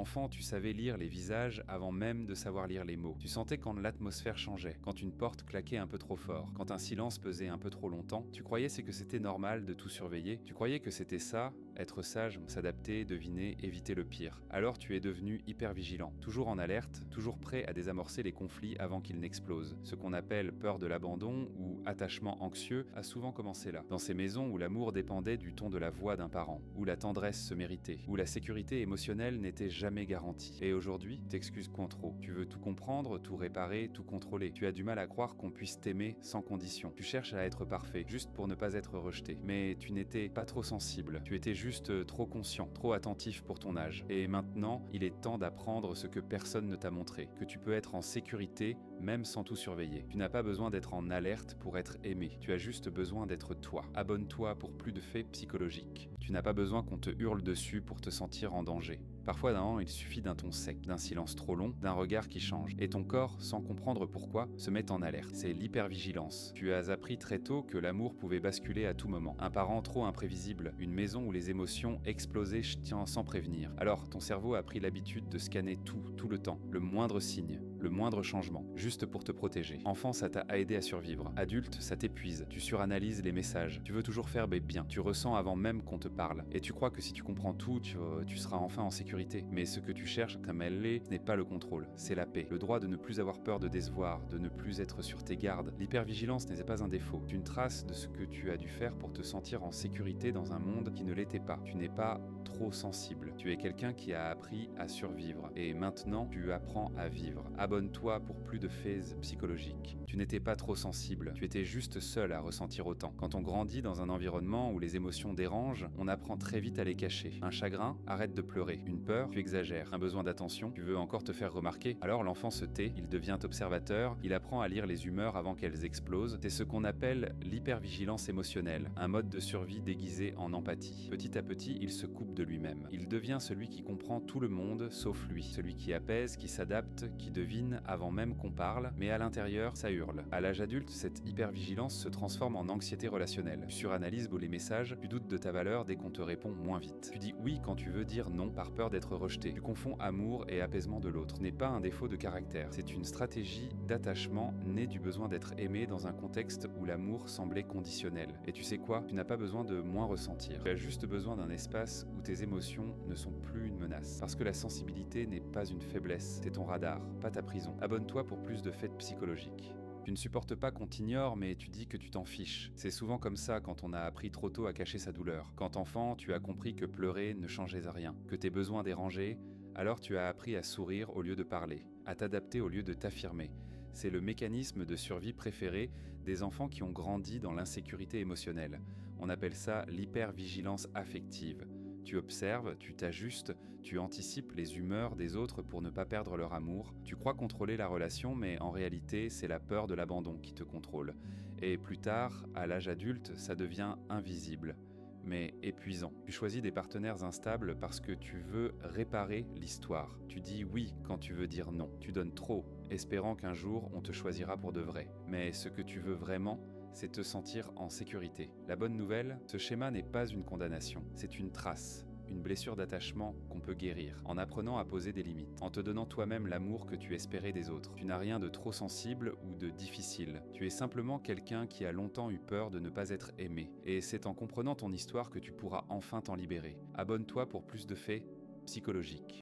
Enfant, tu savais lire les visages avant même de savoir lire les mots. Tu sentais quand l'atmosphère changeait, quand une porte claquait un peu trop fort, quand un silence pesait un peu trop longtemps. Tu croyais que c'était normal de tout surveiller. Tu croyais que c'était ça, être sage, s'adapter, deviner, éviter le pire. Alors tu es devenu hyper vigilant, toujours en alerte, toujours prêt à désamorcer les conflits avant qu'ils n'explosent. Ce qu'on appelle peur de l'abandon ou attachement anxieux a souvent commencé là. Dans ces maisons où l'amour dépendait du ton de la voix d'un parent, où la tendresse se méritait, où la sécurité émotionnelle n'était jamais garantie. Et aujourd'hui, t'excuses trop. Tu veux tout comprendre, tout réparer, tout contrôler. Tu as du mal à croire qu'on puisse t'aimer sans condition. Tu cherches à être parfait, juste pour ne pas être rejeté. Mais tu n'étais pas trop sensible. Tu étais juste trop conscient, trop attentif pour ton âge. Et maintenant, il est temps d'apprendre ce que personne ne t'a montré. Que tu peux être en sécurité, même sans tout surveiller. Tu n'as pas besoin d'être en alerte pour être aimé. Tu as juste besoin d'être toi. Abonne-toi pour plus de faits psychologiques. Tu n'as pas besoin qu'on te hurle dessus pour te sentir en danger. Parfois, il suffit d'un ton sec, d'un silence trop long, d'un regard qui change. Et ton corps, sans comprendre pourquoi, se met en alerte. C'est l'hypervigilance. Tu as appris très tôt que l'amour pouvait basculer à tout moment. Un parent trop imprévisible, une maison où les émotions explosaient sans prévenir. Alors, ton cerveau a pris l'habitude de scanner tout le temps, le moindre signe, le moindre changement, juste pour te protéger. Enfant, ça t'a aidé à survivre. Adulte, ça t'épuise. Tu suranalyses les messages. Tu veux toujours faire bien. Tu ressens avant même qu'on te parle. Et tu crois que si tu comprends tout, tu seras enfin en sécurité. Mais ce que tu cherches, comme elle l'est, ce n'est pas le contrôle, c'est la paix. Le droit de ne plus avoir peur de décevoir, de ne plus être sur tes gardes. L'hypervigilance n'est pas un défaut. C'est une trace de ce que tu as dû faire pour te sentir en sécurité dans un monde qui ne l'était pas. Tu n'es pas trop sensible. Tu es quelqu'un qui a appris à survivre. Et maintenant, tu apprends à vivre. Abonne-toi pour plus de faits psychologiques. Tu n'étais pas trop sensible. Tu étais juste seul à ressentir autant. Quand on grandit dans un environnement où les émotions dérangent, on apprend très vite à les cacher. Un chagrin, arrête de pleurer. Une peur, tu exagères. Un besoin d'attention, tu veux encore te faire remarquer. Alors l'enfant se tait, il devient observateur, il apprend à lire les humeurs avant qu'elles explosent. C'est ce qu'on appelle l'hypervigilance émotionnelle, un mode de survie déguisé en empathie. Petit à petit, il se coupe de lui-même. Il devient celui qui comprend tout le monde sauf lui. Celui qui apaise, qui s'adapte, qui devine avant même qu'on parle, mais à l'intérieur, ça hurle. À l'âge adulte, cette hypervigilance se transforme en anxiété relationnelle. Tu suranalyses les messages, tu doutes de ta valeur dès qu'on te répond moins vite. Tu dis oui quand tu veux dire non par peur d'être rejeté. Tu confonds amour et apaisement de l'autre. Ce n'est pas un défaut de caractère, c'est une stratégie d'attachement née du besoin d'être aimé dans un contexte où l'amour semblait conditionnel. Et tu sais quoi? Tu n'as pas besoin de moins ressentir. Tu as juste besoin d'un espace où tes émotions ne sont plus une menace. Parce que la sensibilité n'est pas une faiblesse, c'est ton radar, pas ta prison. Abonne-toi pour plus de faits psychologiques. Tu ne supportes pas qu'on t'ignore, mais tu dis que tu t'en fiches. C'est souvent comme ça quand on a appris trop tôt à cacher sa douleur. Quand enfant, tu as compris que pleurer ne changeait à rien, que tes besoins dérangeaient, alors tu as appris à sourire au lieu de parler, à t'adapter au lieu de t'affirmer. C'est le mécanisme de survie préféré des enfants qui ont grandi dans l'insécurité émotionnelle. On appelle ça l'hypervigilance affective. Tu observes, tu t'ajustes, tu anticipes les humeurs des autres pour ne pas perdre leur amour. Tu crois contrôler la relation, mais en réalité, c'est la peur de l'abandon qui te contrôle. Et plus tard, à l'âge adulte, ça devient invisible, mais épuisant. Tu choisis des partenaires instables parce que tu veux réparer l'histoire. Tu dis oui quand tu veux dire non. Tu donnes trop, espérant qu'un jour, on te choisira pour de vrai. Mais ce que tu veux vraiment, c'est te sentir en sécurité. La bonne nouvelle, ce schéma n'est pas une condamnation, c'est une trace, une blessure d'attachement qu'on peut guérir, en apprenant à poser des limites, en te donnant toi-même l'amour que tu espérais des autres. Tu n'as rien de trop sensible ou de difficile, tu es simplement quelqu'un qui a longtemps eu peur de ne pas être aimé, et c'est en comprenant ton histoire que tu pourras enfin t'en libérer. Abonne-toi pour plus de faits psychologiques.